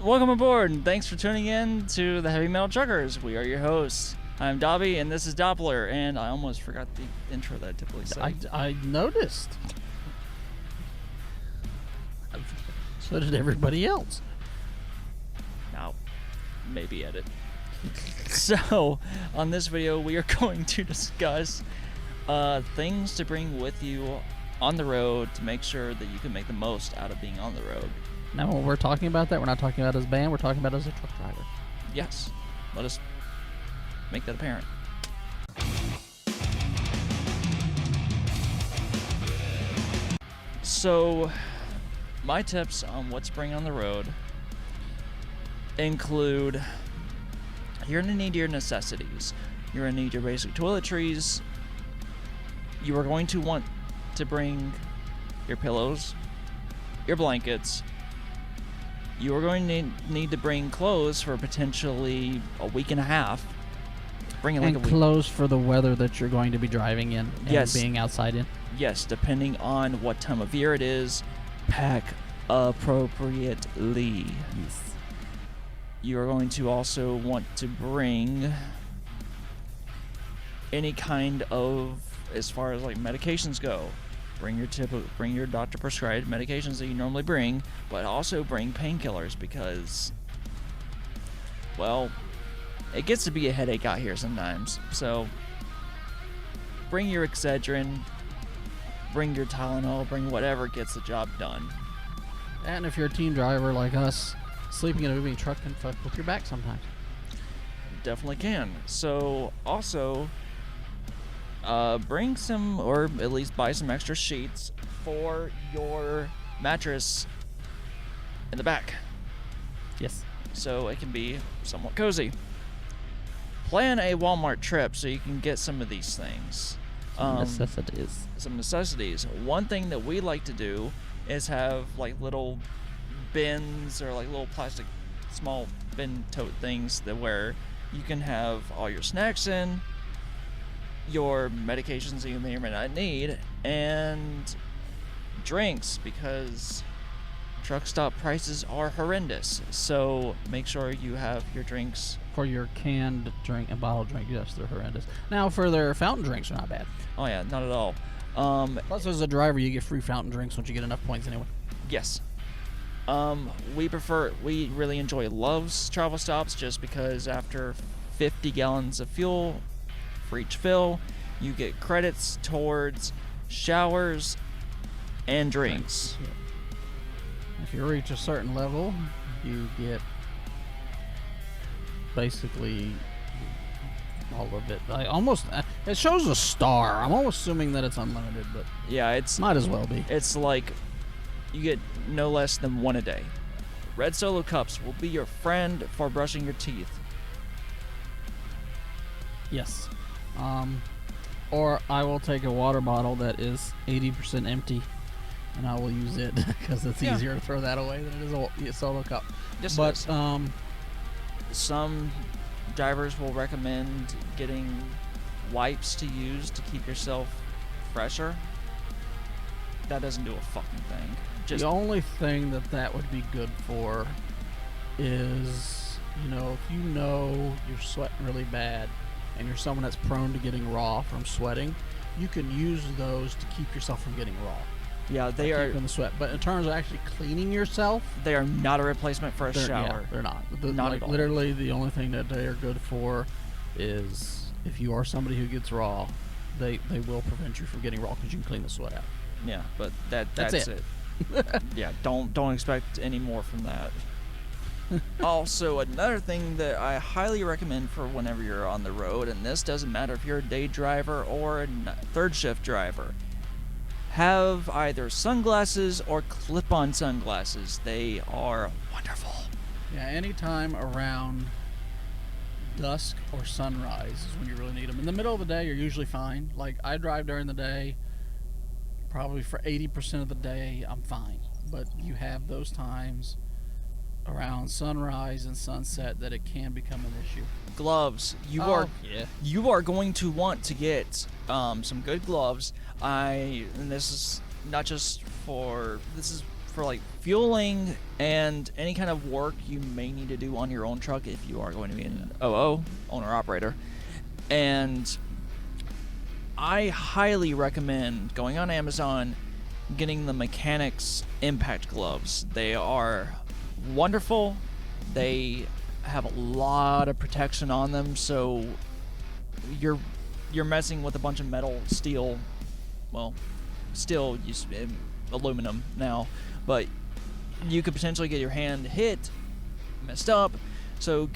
Welcome aboard, and thanks for tuning in to the Heavy Metal Truckers. We are your hosts. I'm Dobby, and this is Doppler, and I almost forgot the intro that I typically say. I noticed. So did everybody else. Now, maybe edit. So, on this video, we are going to discuss things to bring with you on the road to make sure that you can make the most out of being on the road. Now, when we're talking about that, we're not talking about as a band, we're talking about as a truck driver. Yes. Let us make that apparent. So, my tips on what to bring on the road include you're going to need your necessities. You're going to need your basic toiletries. You are going to want to bring your pillows, your blankets. You are going to need to bring clothes for potentially a week and a half. Bring it like a week. Clothes for the weather that you're going to be driving in and being outside in. Yes, depending on what time of year it is, pack appropriately. Yes. You are going to also want to bring any kind of, as far as like medications go, bring your doctor prescribed medications that you normally bring, but also bring painkillers because, well, it gets to be a headache out here sometimes. So bring your Excedrin, bring your Tylenol, bring whatever gets the job done. And if you're a team driver like us, sleeping in a moving truck can fuck with your back sometimes. Definitely can. So also, bring some, or at least buy some extra sheets for your mattress in the back. Yes. So it can be somewhat cozy. Plan a Walmart trip so you can get some of these things. Necessities. Some necessities. One thing that we like to do is have like little bins or like little plastic small bin tote things that where you can have all your snacks in, your medications that you may or may not need, and drinks, because truck stop prices are horrendous. So make sure you have your drinks. For your canned drink and bottled drink, yes, they're horrendous. Now, for their fountain drinks, are not bad. Oh yeah, not at all. Plus, as a driver, you get free fountain drinks once you get enough points anyway. Yes. We really enjoy Love's travel stops just because after 50 gallons of fuel for each fill, you get credits towards showers and drinks. Yeah. If you reach a certain level, you get basically all of it. It shows a star. I'm almost assuming that it's unlimited, but yeah, it's might as well be. It's like you get no less than one a day. Red Solo cups will be your friend for brushing your teeth. Yes. Or I will take a water bottle that is 80% empty, and I will use it because it's easier to throw that away than it is a Solo cup. Yes, but some drivers will recommend getting wipes to use to keep yourself fresher. That doesn't do a fucking thing. The only thing that would be good for is, if you know you're sweating really bad and you're someone that's prone to getting raw from sweating, you can use those to keep yourself from getting raw. Yeah, they are in the sweat. But in terms of actually cleaning yourself, they are not a replacement for a shower. Yeah, they're not. Not at all. Literally, the only thing that they are good for is if you are somebody who gets raw, they will prevent you from getting raw because you can clean the sweat out. Yeah, but that's it. Yeah, don't expect any more from that. Also, another thing that I highly recommend for whenever you're on the road, and this doesn't matter if you're a day driver or a third shift driver, have either sunglasses or clip-on sunglasses. They are wonderful. Yeah, anytime around dusk or sunrise is when you really need them. In the middle of the day, you're usually fine. Like, I drive during the day. Probably for 80% of the day, I'm fine. But you have those times around sunrise and sunset that it can become an issue. Gloves. You are going to want to get some good gloves. And this is not just for for like fueling and any kind of work you may need to do on your own truck if you are going to be an OO, owner operator. And I highly recommend going on Amazon, getting the Mechanics Impact gloves. They are wonderful. They have a lot of protection on them, so you're messing with a bunch of metal, steel, well, steel, aluminum now, but you could potentially get your hand hit, messed up. So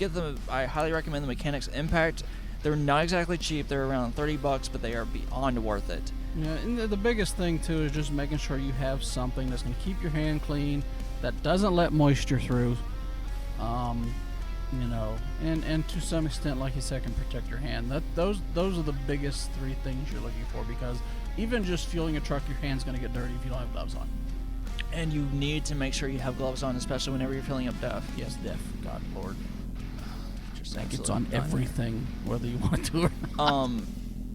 I highly recommend the Mechanics Impact. They're not exactly cheap. They're around $30, but they are beyond worth it. Yeah, and the biggest thing too is just making sure you have something that's going to keep your hand clean, that doesn't let moisture through, and to some extent, like you said, can protect your hand. Those are the biggest 3 things you're looking for, because even just fueling a truck, your hand's going to get dirty if you don't have gloves on. And you need to make sure you have gloves on, especially whenever you're filling up DEF. Yes, DEF. God Lord. Like it's on everything, whether you want to or not.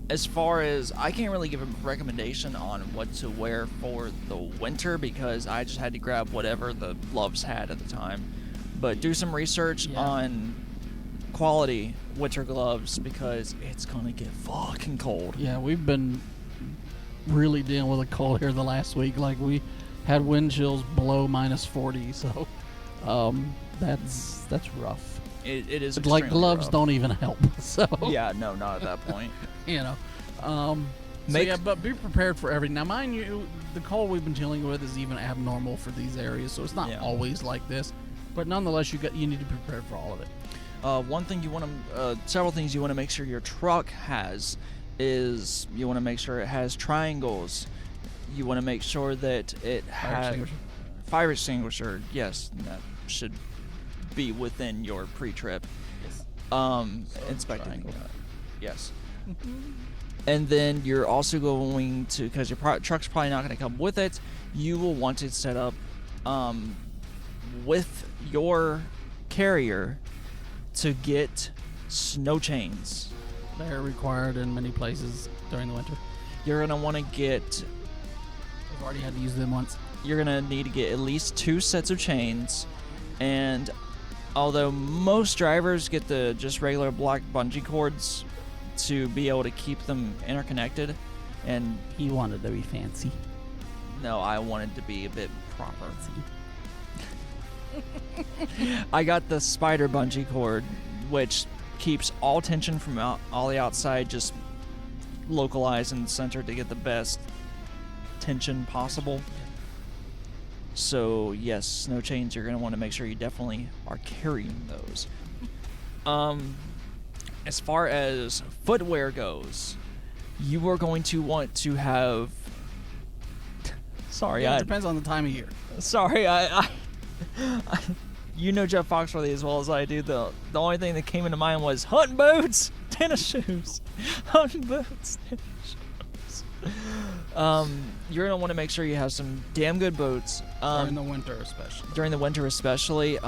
As far as, I can't really give a recommendation on what to wear for the winter, because I just had to grab whatever the gloves had at the time. But do some research on quality winter gloves, because it's gonna get fucking cold. Yeah, we've been really dealing with a cold here the last week. Like, we had wind chills below -40, so that's rough. It is like gloves rough. Don't even help. So yeah, no, not at that point. But be prepared for everything. Now, mind you, the cold we've been dealing with is even abnormal for these areas, so it's not always like this. But nonetheless, you need to be prepared for all of it. One thing you want to, several things you want to make sure your truck has is you want to make sure it has triangles. You want to make sure that it has fire extinguisher. Yes, that should be within your pre-trip. Yes. Inspecting. Yes. And then you're also going to, because your truck's probably not going to come with it, you will want to set up with your carrier to get snow chains. They're required in many places during the winter. You're going to want to get... We've already had to use them once. You're going to need to get at least 2 sets of chains, and although most drivers get the just regular black bungee cords to be able to keep them interconnected, and he wanted to be fancy. No, I wanted to be a bit proper. I got the spider bungee cord, which keeps all tension from all the outside just localized in the center to get the best tension possible. So yes, snow chains, you're going to want to make sure you definitely are carrying those. As far as footwear goes, you are going to want to have... Sorry, it depends on the time of year. Sorry, I you know Jeff Foxworthy as well as I do. The only thing that came into mind was hunting boots, tennis shoes. Hunting boots, tennis shoes. You're gonna want to make sure you have some damn good boots. During the winter, especially.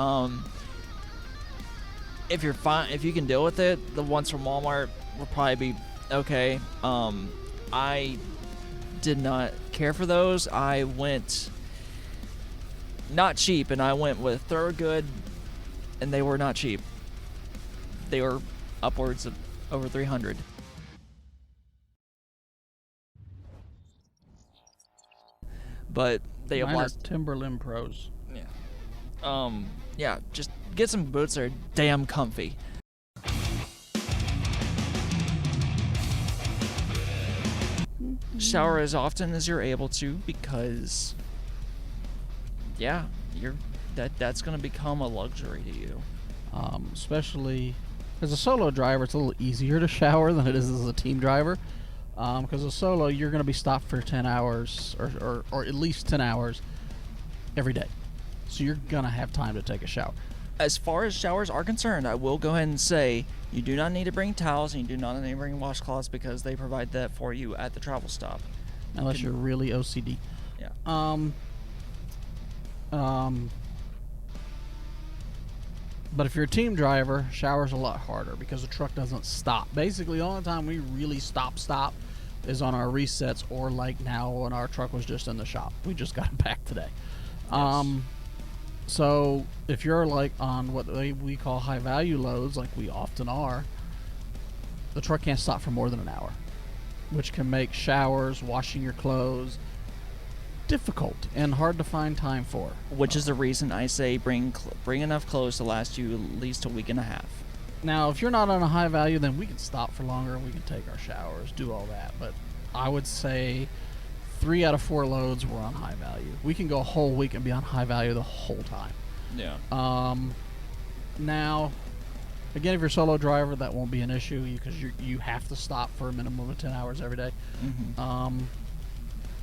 If you're fine, if you can deal with it, the ones from Walmart will probably be okay. I did not care for those. I went not cheap, and I went with Thorogood, and they were not cheap. They were upwards of over $300. But they have Mine are Timberland Pros. Yeah. Yeah, just get some boots that are damn comfy. Shower as often as you're able to, because yeah, that's going to become a luxury to you. Especially as a solo driver, it's a little easier to shower than it is as a team driver. Because a solo, you're going to be stopped for 10 hours or at least 10 hours every day. So you're going to have time to take a shower. As far as showers are concerned, I will go ahead and say you do not need to bring towels and you do not need to bring washcloths, because they provide that for you at the travel stop. Unless you're really OCD. Yeah. But if you're a team driver, shower's a lot harder because the truck doesn't stop. Basically, the only time we really stop is on our resets, or like now when our truck was just in the shop. We just got it back today. So if you're like on what we call high value loads, like we often are, the truck can't stop for more than an hour, which can make showers, washing your clothes difficult and hard to find time for. Which is the reason I say bring enough clothes to last you at least a week and a half. Now, if you're not on a high value, then we can stop for longer and we can take our showers, do all that. But I would say 3 out of 4 loads were on high value. We can go a whole week and be on high value the whole time. Yeah. Now, again, if you're a solo driver, that won't be an issue because you have to stop for a minimum of 10 hours every day. Mm-hmm.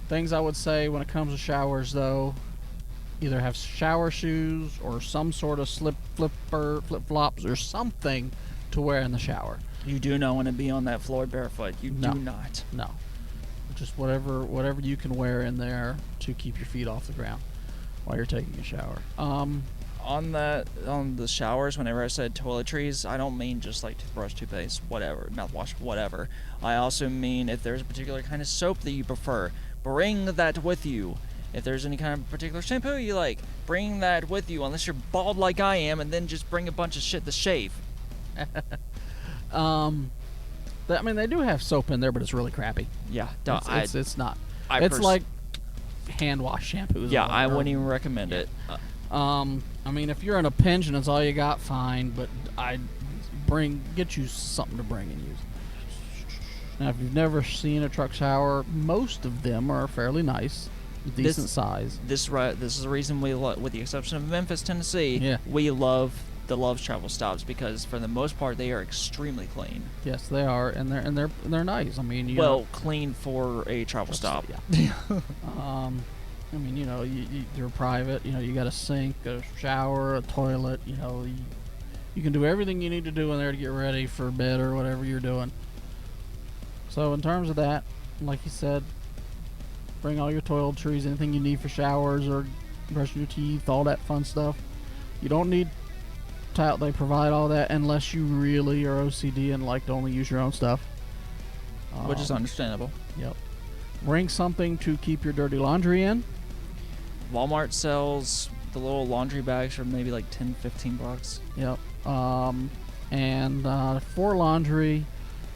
Things I would say when it comes to showers, though, either have shower shoes or some sort of flip-flops or something to wear in the shower. You do not want to be on that floor barefoot. You do not. No. Just whatever you can wear in there to keep your feet off the ground while you're taking a shower. On the showers, whenever I said toiletries, I don't mean just like toothbrush, toothpaste, whatever, mouthwash, whatever. I also mean if there's a particular kind of soap that you prefer, bring that with you. If there's any kind of particular shampoo you like, bring that with you, unless you're bald like I am, and then just bring a bunch of shit to shave. I mean, they do have soap in there, but it's really crappy. Yeah, it's not. It's like hand wash shampoos. Yeah, I wouldn't even recommend it. I mean, if you're in a pinch and it's all you got, fine. But get you something to bring and use. Now, if you've never seen a truck shower, most of them are fairly nice, decent size. This is the reason we with the exception of Memphis, Tennessee, we love the Love's travel stops because for the most part they are extremely clean. Yes, they are, and they're nice. I mean, clean for a travel stop. Yeah. I mean, you're private. You got a sink, a shower, a toilet. You can do everything you need to do in there to get ready for bed or whatever you're doing. So in terms of that, like you said, bring all your toiletries, anything you need for showers or brushing your teeth, all that fun stuff. You don't need they provide all that unless you really are OCD and like to only use your own stuff. Which is understandable. Yep. Bring something to keep your dirty laundry in. Walmart sells the little laundry bags for maybe like $10-15. Yep. And for laundry,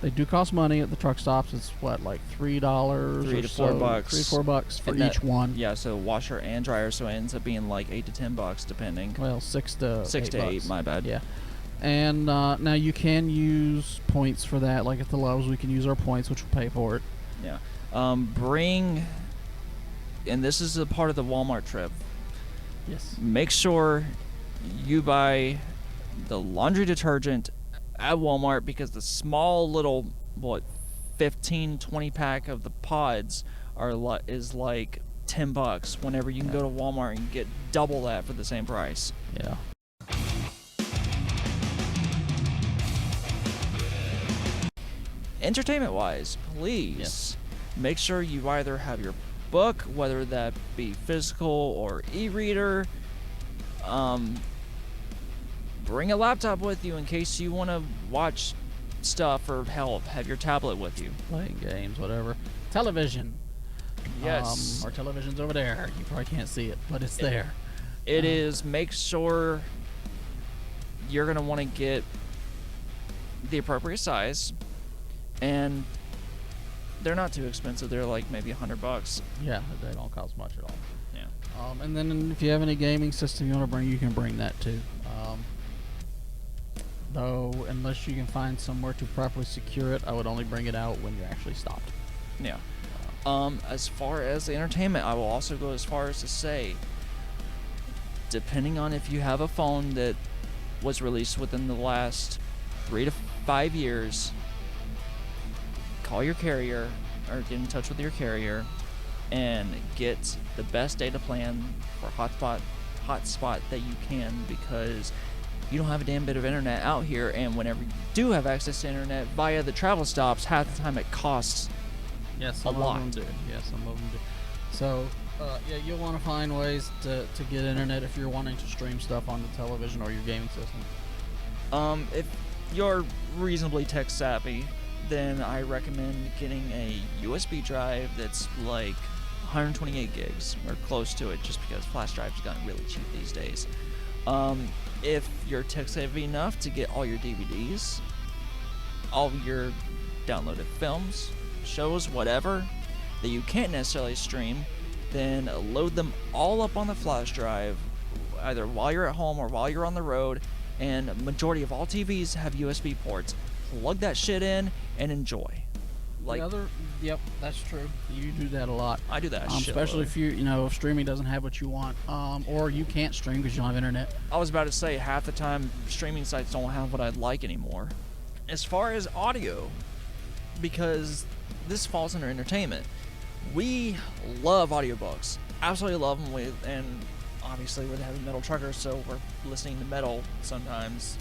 they do cost money at the truck stops. It's like $3 $3 to $4 $3 to $4 for each one. Yeah, so washer and dryer, so it ends up being like $8 to $10 depending. Well, 6 to 8. My bad. Yeah. And now you can use points for that. Like at the Lowe's, we can use our points, which will pay for it. Yeah. And this is a part of the Walmart trip. Yes. Make sure you buy the laundry detergent at Walmart because the small little 15-20 pack of the pods is like $10 whenever you can go to Walmart and get double that for the same price. Yeah. Entertainment wise, please make sure you either have your book, whether that be physical or e-reader. Bring a laptop with you in case you want to watch stuff, or hell, have your tablet with you. Playing games, whatever. Television. Yes. Our television's over there. You probably can't see it, but it's there. It is. Make sure you're going to want to get the appropriate size, and they're not too expensive. They're like maybe $100. Yeah, they don't cost much at all. Yeah. And then if you have any gaming system you want to bring, you can bring that too. Though, unless you can find somewhere to properly secure it, I would only bring it out when you're actually stopped. Yeah. As far as the entertainment, I will also go as far as to say, depending on if you have a phone that was released within the last 3 to 5 years, call your carrier or get in touch with your carrier and get the best data plan for hotspot that you can, because you don't have a damn bit of internet out here, and whenever you do have access to internet via the travel stops, half the time it costs a lot. Of them do. Yeah, some of them do. So, you'll want to find ways to get internet if you're wanting to stream stuff on the television or your gaming system. If you're reasonably tech savvy, then I recommend getting a USB drive that's like 128 gigs or close to it, just because flash drives have gotten really cheap these days. If you're tech savvy enough to get all your DVDs, all your downloaded films, shows, whatever that you can't necessarily stream, then load them all up on the flash drive, either while you're at home or while you're on the road. And majority of all TVs have USB ports. Plug that shit in and enjoy. Like, yep, that's true. You do that a lot. I do that, especially if if streaming doesn't have what you want, or you can't stream because you don't have internet. I was about to say, half the time streaming sites don't have what I'd like anymore. As far as audio, because this falls under entertainment, we love audiobooks. Absolutely love them. And obviously we're the heavy metal truckers, so we're listening to metal sometimes.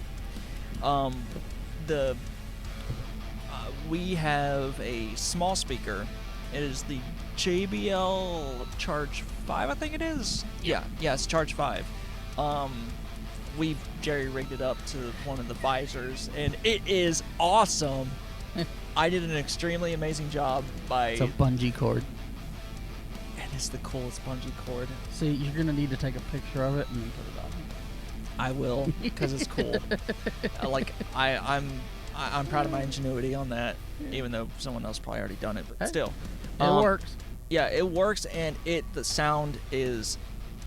We have a small speaker. It is the JBL Charge 5, I think it is. Yeah, it's Charge 5. We've jerry-rigged it up to one of the visors, and it is awesome. I did an extremely amazing job by... It's a bungee cord. And it's the coolest bungee cord. See, you're going to need to take a picture of it and put it on. I will, because it's cool. I'm proud of my ingenuity on that, even though someone else probably already done it, but still. It works. Yeah, it works, and the sound is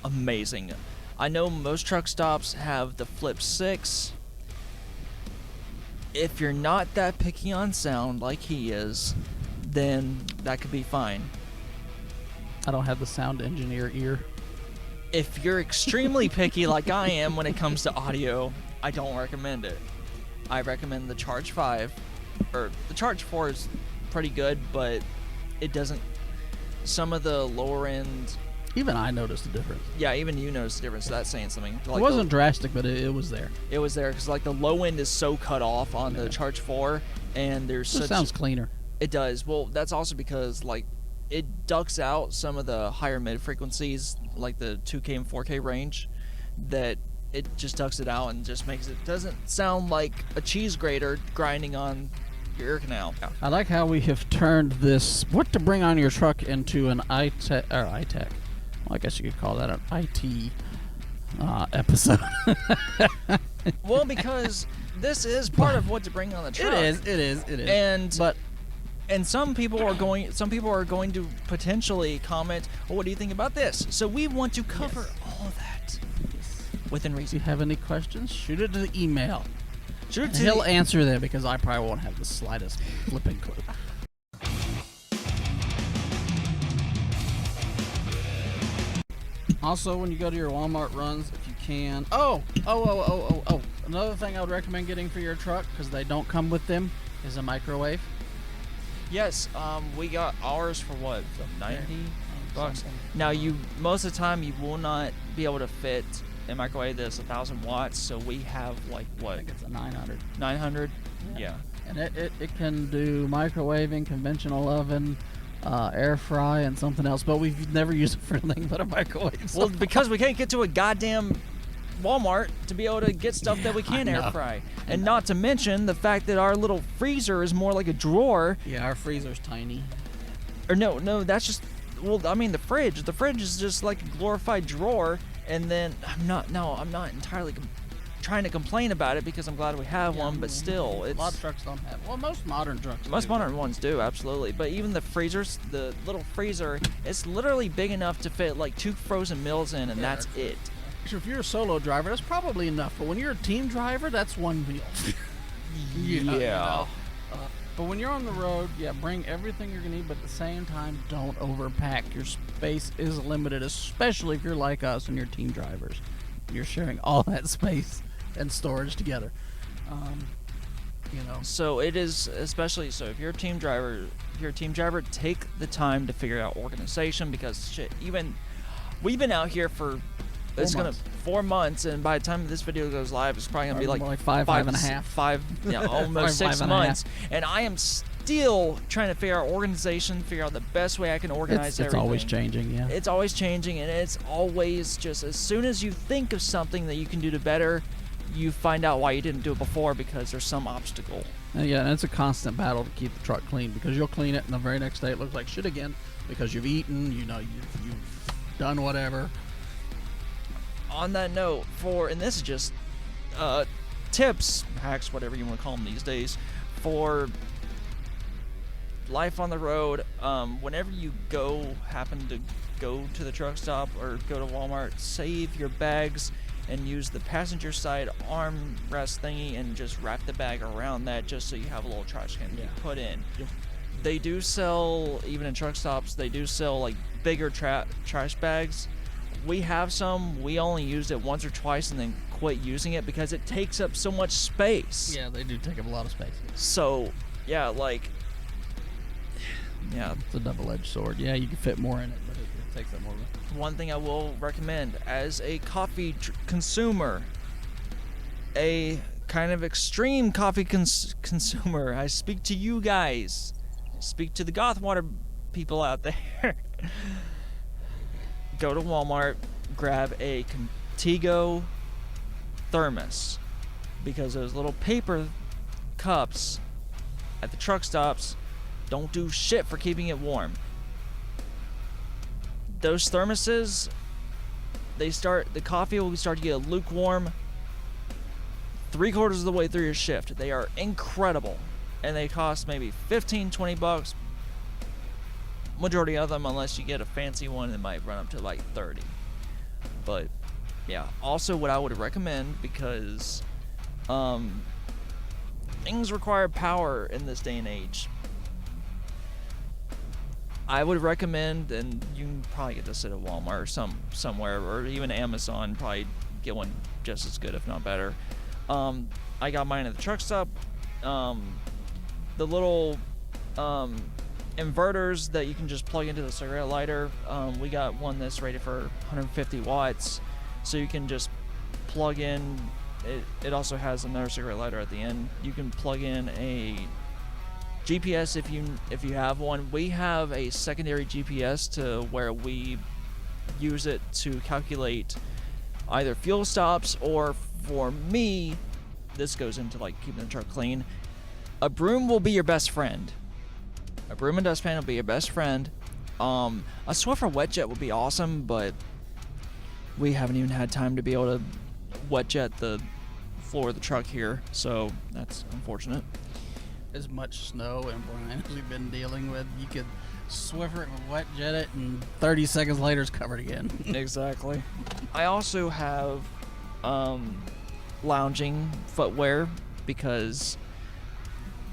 amazing. I know most truck stops have the Flip 6. If you're not that picky on sound like he is, then that could be fine. I don't have the sound engineer ear. If you're extremely picky like I am when it comes to audio, I don't recommend it. I recommend the Charge 5, or the Charge 4 is pretty good, but it doesn't, some of the lower end... Even I noticed a difference. Yeah, even you noticed the difference, so that's saying something. Like, it wasn't drastic, but it was there. It was there, because like the low end is so cut off on the Charge 4, and there's such... It sounds cleaner. It does. Well, that's also because like it ducks out some of the higher mid frequencies, like the 2K and 4K range, that it just ducks it out and just makes it doesn't sound like a cheese grater grinding on your ear canal. I like how we have turned this what to bring on your truck into an iTech. Well, I guess you could call that an IT episode. Well, because this is part of what to bring on the truck. It is. And some people are going to potentially comment, well, what do you think about this? So we want to cover all of that within reason. If you have any questions, shoot it to the email. He'll answer them, because I probably won't have the slightest flipping clue. Also, when you go to your Walmart runs, if you can... Oh! Another thing I would recommend getting for your truck, because they don't come with them, is a microwave. Yes, we got ours for what, $90? Now, most of the time you will not be able to fit a microwave that's 1,000 watts. So we have like what? I think it's a 900. 900. Yeah. And it can do microwaving, conventional oven, air fry, and something else. But we've never used it for anything but a microwave. Well, because we can't get to a goddamn Walmart to be able to get stuff that we can air fry. And not to mention the fact that our little freezer is more like a drawer. Yeah, our freezer's tiny. Or no, that's just, well, I mean the fridge. The fridge is just like a glorified drawer. And then I'm not entirely trying to complain about it, because I'm glad we have one, but still, a lot of trucks don't have. Well, most modern trucks. Most modern ones do, absolutely. But even the freezers, the little freezer, it's literally big enough to fit like 2 frozen meals in, and that's it. So if you're a solo driver, that's probably enough. But when you're a team driver, that's 1 meal. Yeah. But when you're on the road, bring everything you're gonna need, but at the same time, don't overpack. Your space is limited, especially if you're like us and you're team drivers. You're sharing all that space and storage together. So it is, especially so if you're a team driver, take the time to figure out organization, because shit, even we've been out here for 4 months, and by the time this video goes live, it's probably gonna be like five and a half, almost 6 months, and I am still trying to figure out organization, figure out the best way I can organize everything. It's always changing, yeah. It's always changing, and it's always just as soon as you think of something that you can do to better, you find out why you didn't do it before, because there's some obstacle. And it's a constant battle to keep the truck clean, because you'll clean it and the very next day it looks like shit again, because you've eaten, you've done whatever. On that note, and this is just tips, hacks, whatever you want to call them these days, for life on the road. Whenever you happen to go to the truck stop or go to Walmart, save your bags and use the passenger side armrest thingy and just wrap the bag around that, just so you have a little trash can to put in. Yep. They do sell, even in truck stops, they do sell like bigger trash bags. We have some. We only used it once or twice and then quit using it because it takes up so much space. Yeah, they do take up a lot of space. So, yeah, it's a double-edged sword. Yeah, you can fit more in it, but it takes up more of it. One thing I will recommend as a coffee consumer, a kind of extreme coffee consumer, I speak to you guys. I speak to the Gothwater people out there. Go to Walmart, grab a Contigo thermos, because those little paper cups at the truck stops don't do shit for keeping it warm. Those thermoses, the coffee will start to get lukewarm 3/4 of the way through your shift. They are incredible, and they cost maybe $15-$20. Majority of them, unless you get a fancy one, it might run up to like 30. But yeah, also what I would recommend, because things require power in this day and age, I would recommend, and you can probably get this at a Walmart or somewhere, or even Amazon, probably get one just as good, if not better. I got mine at the truck stop. The little inverters that you can just plug into the cigarette lighter. We got one that's rated for 150 watts, so you can just plug in. It also has another cigarette lighter at the end. You can plug in a GPS if you have one. We have a secondary GPS to where we use it to calculate either fuel stops, or for me, this goes into like keeping the truck clean. A broom will be your best friend. A broom and dustpan will be your best friend. A Swiffer wet jet would be awesome, but we haven't even had time to be able to wet jet the floor of the truck here, so that's unfortunate. As much snow and brine as we've been dealing with, you could Swiffer it and wet jet it, and 30 seconds later it's covered again. Exactly. I also have lounging footwear, because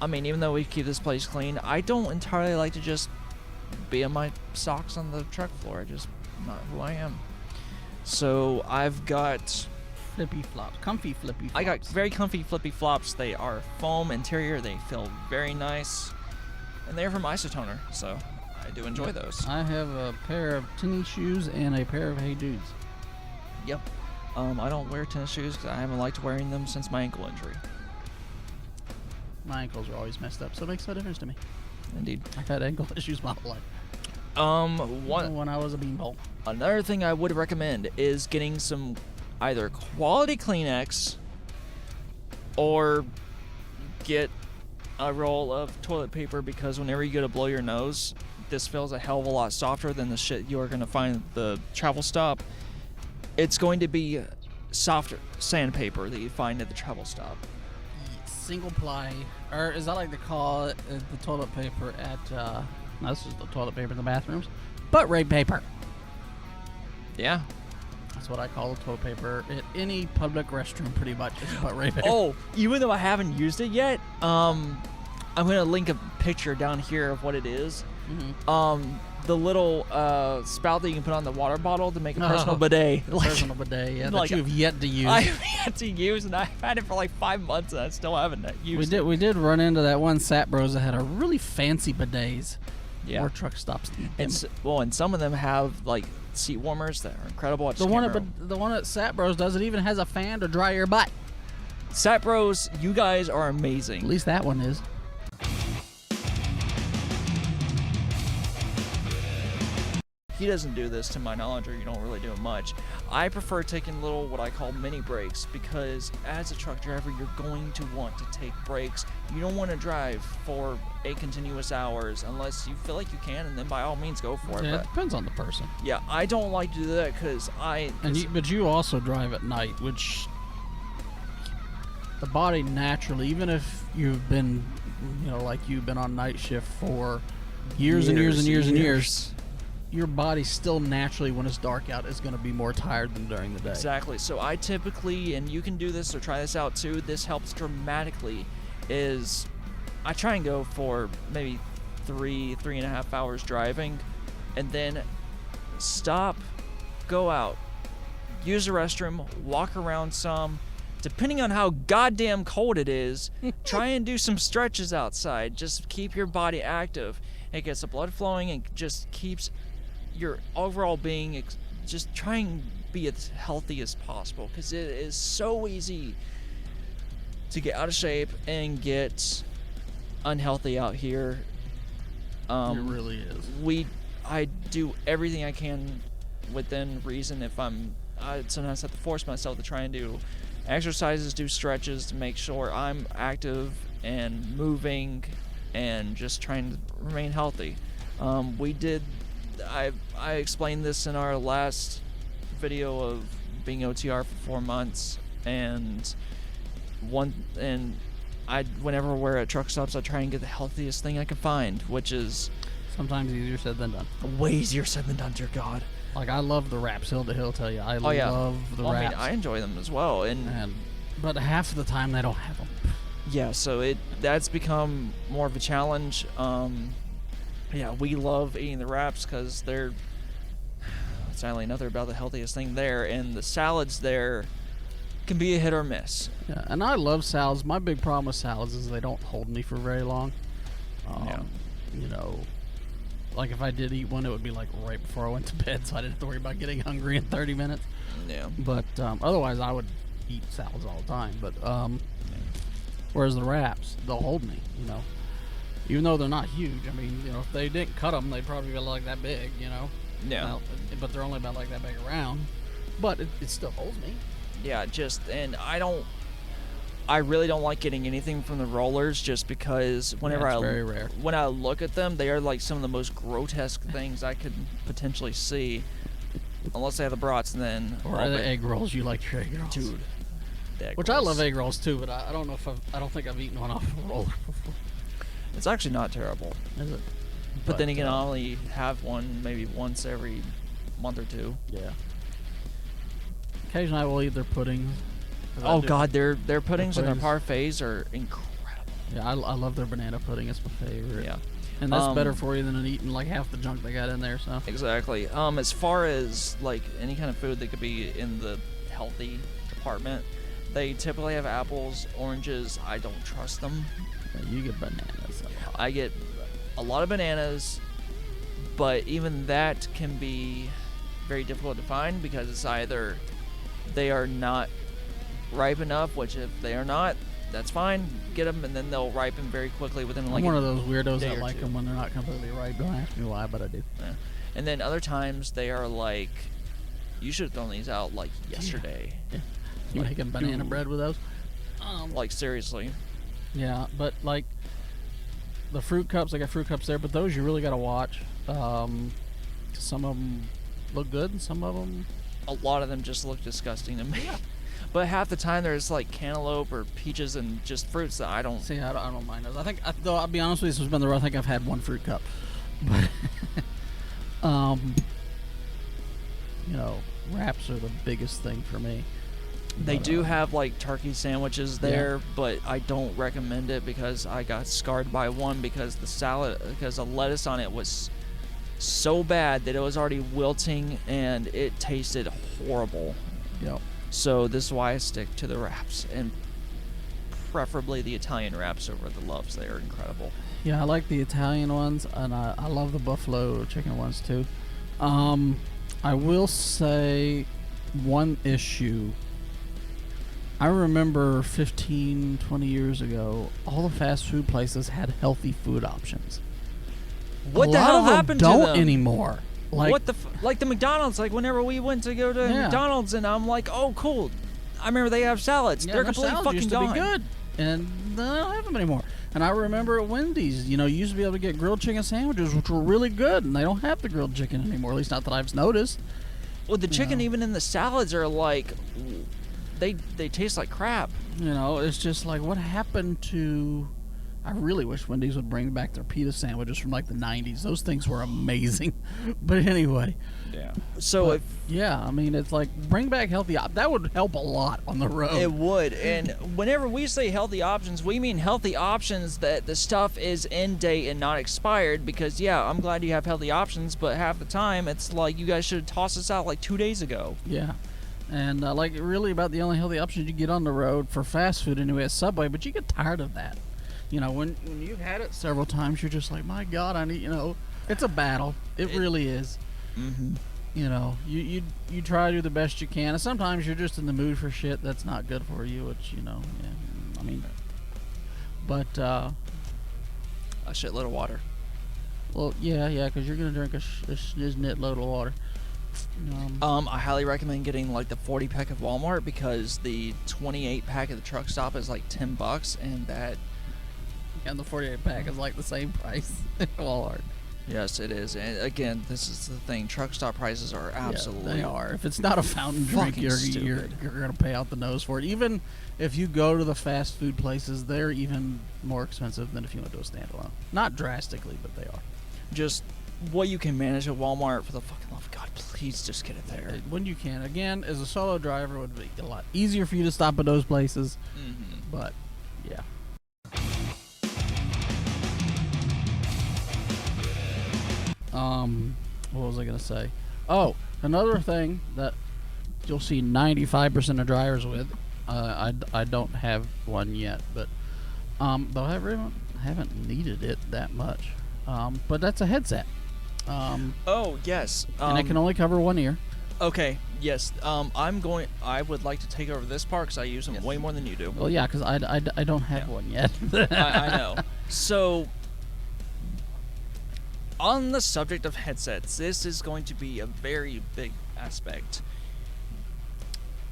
I mean, even though we keep this place clean, I don't entirely like to just be in my socks on the truck floor. Just not who I am. So I've got comfy flippy flops. I got very comfy flippy flops. They are foam interior. They feel very nice, and they're from Isotoner, so I do enjoy those. I have a pair of tennis shoes and a pair of Hey Dudes. Yep. I don't wear tennis shoes because I haven't liked wearing them since my ankle injury. My ankles are always messed up, so it makes no difference to me. Indeed. I've had ankle issues my whole life. When I was a beanpole. Another thing I would recommend is getting some either quality Kleenex, or get a roll of toilet paper, because whenever you go to blow your nose, this feels a hell of a lot softer than the shit you are going to find at the travel stop. It's going to be softer sandpaper that you find at the travel stop. Single ply, or is that like they call it, the toilet paper at no, this is the toilet paper in the bathrooms, butt rape paper. Yeah, that's what I call the toilet paper at any public restroom, pretty much. It's butt rape paper. Oh, even though I haven't used it yet, I'm gonna link a picture down here of what it is. Mm-hmm. The little spout that you can put on the water bottle to make a personal bidet. Personal bidet, yeah, that you have yet to use. I have yet to use, and I've had it for like 5 months, and I still haven't used it. We did run into that one Sat Bros that had a really fancy bidets. Yeah. More truck stops. And some of them have like seat warmers that are incredible. The one at Sat Bros does, it even has a fan to dry your butt. Sat Bros, you guys are amazing. At least that one is. he doesn't do this to my knowledge, or you don't really do it much. I prefer taking little, what I call mini breaks, because as a truck driver, you're going to want to take breaks. You don't want to drive for 8 continuous hours unless you feel like you can, and then by all means go for it. Yeah, But it depends on the person. yeah, I don't like to do that because But you also drive at night, which the body naturally, even if you've been, like you've been on night shift for years and years, your body still naturally, when it's dark out, is going to be more tired than during the day. Exactly. So I typically, and you can do this or try this out too, this helps dramatically, is I try and go for maybe 3.5 hours driving, and then stop, go out, use the restroom, walk around some. Depending on how goddamn cold it is, try and do some stretches outside. Just keep your body active. It gets the blood flowing and just keeps your overall being, just try and be as healthy as possible, because it is so easy to get out of shape and get unhealthy out here. It really is. I do everything I can within reason. If I sometimes have to force myself to try and do exercises, do stretches to make sure I'm active and moving and just trying to remain healthy. I explained this in our last video of being OTR for 4 months, and whenever we're at truck stops, I try and get the healthiest thing I can find, which is sometimes easier said than done. Way easier said than done, dear God. Like, I love the wraps. He'll tell you. I love the wraps. I mean, I enjoy them as well, but half of the time they don't have them. Yeah, so that's become more of a challenge. Yeah, we love eating the wraps because sadly enough, they're about the healthiest thing there, and the salads there can be a hit or miss. Yeah, and I love salads. My big problem with salads is they don't hold me for very long. Like if I did eat one, it would be like right before I went to bed, so I didn't have to worry about getting hungry in 30 minutes. Yeah. But otherwise, I would eat salads all the time. But whereas the wraps, they'll hold me. Even though they're not huge. I mean, if they didn't cut them, they'd probably be like that big. Yeah. Well, but they're only about like that big around. But it still holds me. Yeah, and I really don't like getting anything from the rollers, just because whenever it's very rare. When I look at them, they are like some of the most grotesque things I could potentially see, unless they have the brats, and then or the egg rolls. You like your egg rolls, dude? Which rolls. I love egg rolls too, but I don't know if I don't think I've eaten one off a roller before. It's actually not terrible. Is it? But then you can only have one maybe once every month or two. Yeah. Occasionally I will eat their puddings. Oh God, their puddings and their parfaits are incredible. Yeah, I love their banana pudding. It's my favorite. Yeah. And that's better for you than eating like half the junk they got in there. So exactly. As far as like any kind of food that could be in the healthy department, they typically have apples, oranges. I don't trust them. Yeah, you get bananas. I get a lot of bananas, but even that can be very difficult to find, because it's either they are not ripe enough, which if they are not, that's fine, get them, and then they'll ripen very quickly within like I'm one of those weirdos that like them when they're not completely ripe. Don't ask me why, but I do. Yeah. And then other times they are like, you should have thrown these out like yesterday. Yeah. You making banana bread with those? Like seriously. Yeah, but like the fruit cups, I got fruit cups there, but those you really got to watch. Some of them look good, and some of them, a lot of them just look disgusting to me. But half the time there's like cantaloupe or peaches and just fruits that I don't see. I don't mind those. Though I'll be honest with you, this has been the road. I think I've had one fruit cup, but wraps are the biggest thing for me. They do have like turkey sandwiches there, but I don't recommend it because I got scarred by one because the lettuce on it was so bad that it was already wilting and it tasted horrible. Yep. So this is why I stick to the wraps, and preferably the Italian wraps over the Loves. They are incredible. Yeah, I like the Italian ones, and I love the buffalo chicken ones too. I will say one issue. I remember 15, 20 years ago, all the fast food places had healthy food options. What the hell happened to them? Don't anymore. what the like the McDonald's, like whenever we went to go to McDonald's, and I'm like, oh cool, I remember they have salads. Yeah, They're their completely salads fucking used to gone. be good, and they don't have them anymore. And I remember at Wendy's, you used to be able to get grilled chicken sandwiches, which were really good, and they don't have the grilled chicken anymore. At least not that I've noticed. Well, the chicken even in the salads are like, they taste like crap. It's just like, what happened to... I really wish Wendy's would bring back their pita sandwiches from like the 90s. Those things were amazing. But anyway. Yeah. So it's like, bring back healthy that would help a lot on the road. It would. And whenever we say healthy options, we mean healthy options that the stuff is in date and not expired, because I'm glad you have healthy options, but half the time it's like you guys should have tossed us out like 2 days ago. Yeah. And like really about the only healthy options you get on the road for fast food anyway is Subway, but you get tired of that. When you've had it several times, you're just like, my God, I need, it's a battle. It really is. Mm-hmm. You try to do the best you can, and sometimes you're just in the mood for shit that's not good for you, which, but, a shitload of water. Well, yeah, because you're going to drink a shiznit load of water. I highly recommend getting like the 40 pack of Walmart, because the 28 pack at the truck stop is like $10, and the 48 pack is like the same price at Walmart. Yes, it is. And again, this is the thing. Truck stop prices are absolutely... Yeah, they are. If it's not a fountain drink, you're going to pay out the nose for it. Even if you go to the fast food places, they're even more expensive than if you went to a standalone. Not drastically, but they are. Just what you can manage at Walmart, for the fucking love of God, please just get it there. When you can. Again, as a solo driver, it would be a lot easier for you to stop at those places. Mm-hmm. But, yeah. What was I going to say? Oh, another thing that you'll see 95% of drivers with, I don't have one yet, but though I haven't needed it that much. But that's a headset. Oh, yes. And it can only cover one ear. Okay, yes. I would like to take over this part because I use them way more than you do. Well, yeah, because I don't have one yet. I know. So, on the subject of headsets, this is going to be a very big aspect.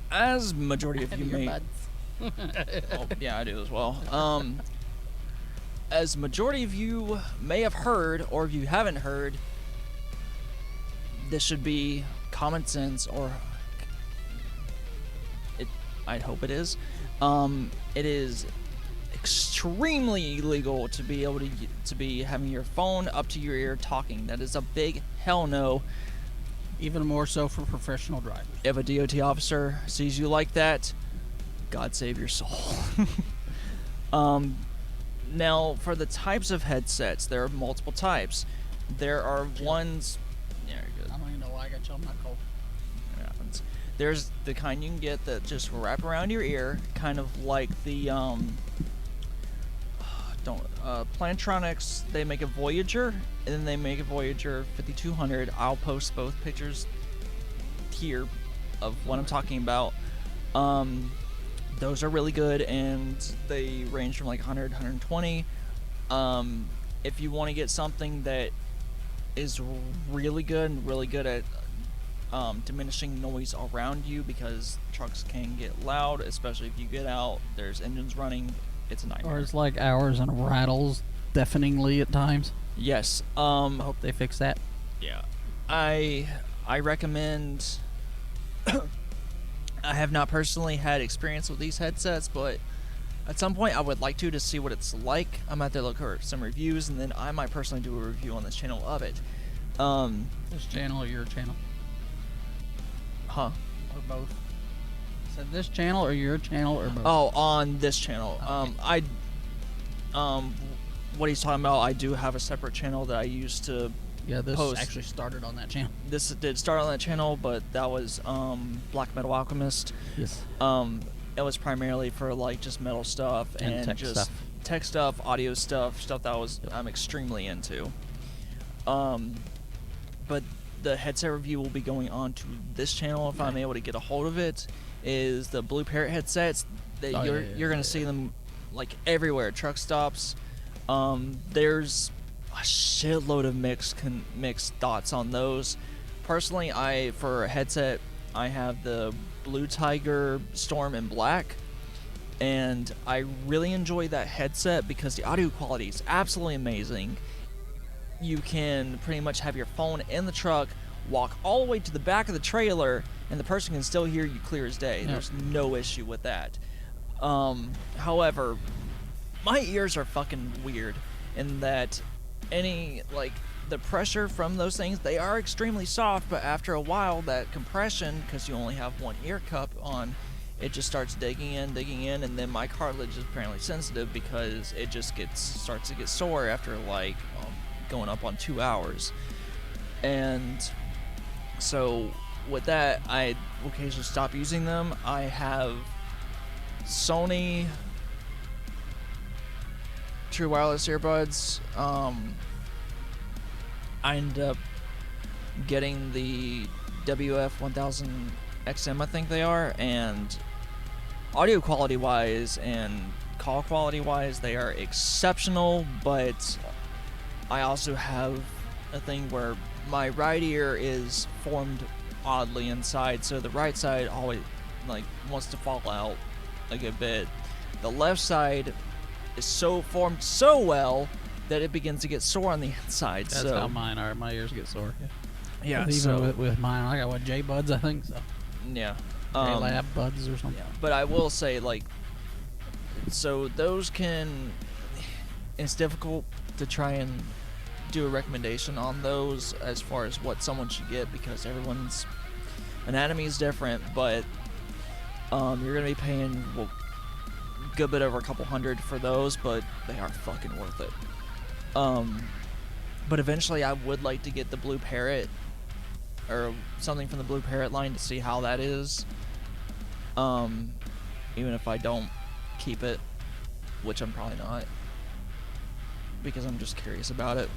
As majority of you may... Oh, yeah, I do as well. As majority of you may have heard, or if you haven't heard, this should be common sense, or I hope it is. It is extremely illegal to be able to be having your phone up to your ear talking. That is a big hell no. Even more so for professional drivers. If a DOT officer sees you like that, God save your soul. Now, for the types of headsets, there are multiple types. There are ones... Yeah, you're good. I don't even know why I got you on my cold. It happens. There's the kind you can get that just wrap around your ear, kind of like the... Plantronics, they make a Voyager, and then they make a Voyager 5200. I'll post both pictures here of what I'm talking about. Those are really good, and they range from like 100, 120. If you want to get something that is really good and really good at diminishing noise around you, because trucks can get loud, especially if you get out, there's engines running, it's a nightmare. Or it's like ours and rattles deafeningly at times. Yes. I hope they fix that. Yeah. I recommend... I have not personally had experience with these headsets, but at some point I would like to see what it's like. I'm out there looking for some reviews, and then I might personally do a review on this channel of it. This channel or your channel? Huh? Or both? Said this channel or your channel or both? Oh, on this channel. Okay. What he's talking about, I do have a separate channel that I use to this post. actually started on that channel. This did start on that channel, but that was Black Metal Alchemist. Yes. It was primarily for like just metal stuff and tech just stuff. Tech stuff, audio stuff that I'm extremely into. But the headset review will be going on to this channel if I'm able to get a hold of it. Is the Blue Parrot headsets that you're gonna see them like everywhere, truck stops. There's a shitload of mixed thoughts on those. Personally, for a headset, I have the Blue Tiger Storm in black, and I really enjoy that headset because the audio quality is absolutely amazing. You can pretty much have your phone in the truck, walk all the way to the back of the trailer, and the person can still hear you clear as day. Yeah. There's no issue with that. However, my ears are fucking weird in that the pressure from those things, they are extremely soft, but after a while, that compression, because you only have one ear cup on, it just starts digging in, and then my cartilage is apparently sensitive because it just starts to get sore after going up on 2 hours. And so with that, I occasionally stop using them. I have Sony True Wireless earbuds. I ended up getting the WF-1000XM, I think they are, and audio quality wise and call quality wise, they are exceptional, but I also have a thing where my right ear is formed oddly inside, so the right side always wants to fall out a good bit. The left side is formed so well that it begins to get sore on the inside. That's how mine are. My ears get sore. Yeah. Even with mine, I got J Buds, I think so. Yeah. Lab Buds or something. Yeah. But I will say, so those it's difficult to try and do a recommendation on those as far as what someone should get because everyone's anatomy is different, but you're going to be paying a good bit over a couple $100 for those, but they are fucking worth it. But eventually I would like to get the Blue Parrot or something from the Blue Parrot line to see how that is. Even if I don't keep it, which I'm probably not, because I'm just curious about it.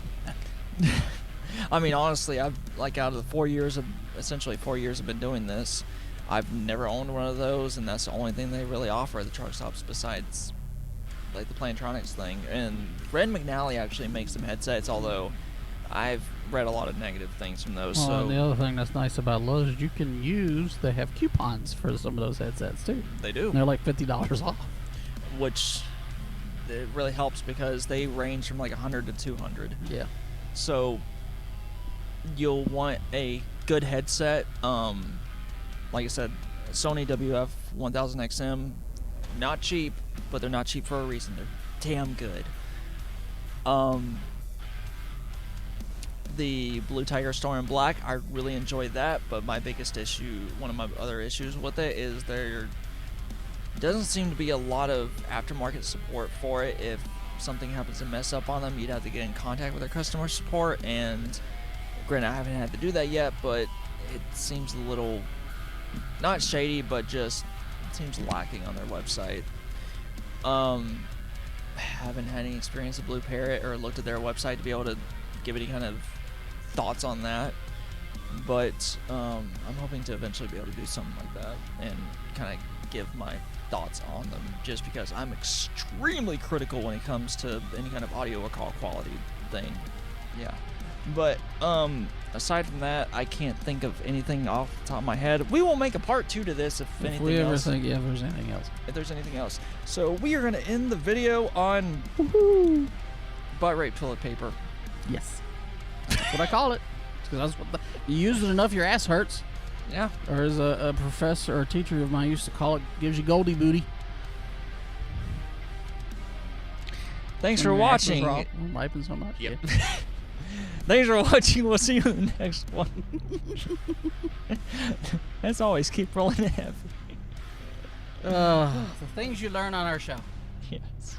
I mean, honestly, I've out of the 4 years I've been doing this, I've never owned one of those, and that's the only thing they really offer at the truck stops besides the Plantronics thing. And Red McNally actually makes some headsets, although I've read a lot of negative things from those. Well, so and the other thing that's nice about Lowe's is they have coupons for some of those headsets too. They do. And they're like $50 off. Which it really helps because they range from $100 to $200. Yeah. So you'll want a good headset. Like I said, Sony WF-1000XM, not cheap, but they're not cheap for a reason. They're damn good. The Blue Tiger Storm in black, I really enjoy that, but my biggest issue, one of my other issues with it, is there doesn't seem to be a lot of aftermarket support for it. If something happens to mess up on them, you'd have to get in contact with their customer support, and granted, I haven't had to do that yet, but it seems a little, not shady, but just it seems lacking on their website. Haven't had any experience with Blue Parrot or looked at their website to be able to give any kind of thoughts on that, but I'm hoping to eventually be able to do something like that and kind of give my thoughts on them, just because I'm extremely critical when it comes to any kind of audio or call quality thing. Yeah. But aside from that, I can't think of anything off the top of my head. We will make a part 2 to this if anything else. Think, if there's anything else. If there's anything else. So we are going to end the video on butt rape toilet paper. Yes. That's what I call it. Because you use it enough, your ass hurts. Yeah. Or as a professor or teacher of mine used to call it, gives you Goldie booty. Thanks for watching. I'm wiping so much. Yep. Yeah. Thanks for watching. We'll see you in the next one. As always, keep rolling heavy. The things you learn on our show. Yes.